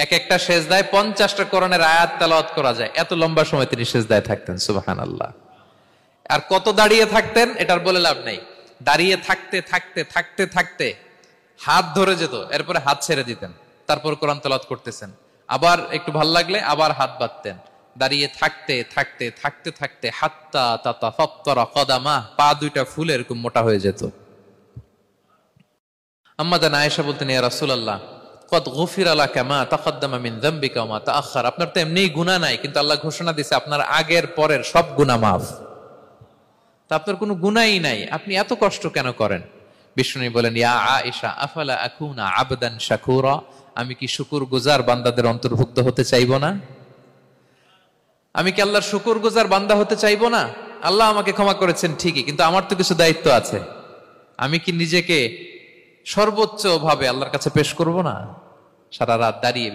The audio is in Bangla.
এক একটা সেজদায় 50টা কোরআনের আয়াত তেলাওয়াত করা যায়, এত লম্বা সময় তিনি সেজদায় থাকতেন। সুবহানাল্লাহ। আর কত দাঁড়িয়ে থাকতেন এটার বলে লাভ নেই। দাঁড়িয়ে থাকতে থাকতে থাকতে থাকতে হাত ধরে যেত, এরপরে হাত ছেড়ে দিতেন, তারপর কোরআন তেলাওয়াত করতেছেন। আবার একটু ভাল লাগলে আবার হাত বাঁধতেন। দাঁড়িয়ে থাকতে থাকতে থাকতে থাকতে হাত্তা তাতাফাত্তারা কদামা, পা দুইটা ফুলে এরকম মোটা হয়ে যেত। আম্মা জান আয়েশা বলতেন, ইয়া রাসূলুল্লাহ কদ গুফিরা লাকা মা তাকদ্দামা মিন যামবিকা ওয়া মা তাআখার। আপনার তো এমনিই গুনাহ নাই, কিন্তু আল্লাহ ঘোষণা দিয়েছে আপনার আগের পরের সব গুনাহ মাফ। তা আপনার কোনো গুনাহই নাই, আপনি এত কষ্ট কেন করেন? বিষ্ণু বলেন, ইয়া আয়েশা আফালা আকুনা আবদান শাকুরা, আমি কি শুকরগুজার বান্দাদের অন্তর্ভুক্ত হতে চাইবো না? আমি কি আল্লাহর শুকরগুজার বান্দা হতে চাইবো না? আল্লাহ আমাকে ক্ষমা করেছেন ঠিকই, কিন্তু আমার তো কিছু দায়িত্ব আছে। আমি কি নিজেকে সর্বোচ্চ ভাবে আল্লাহর কাছে পেশ করব না? সারা রাত দাঁড়িয়ে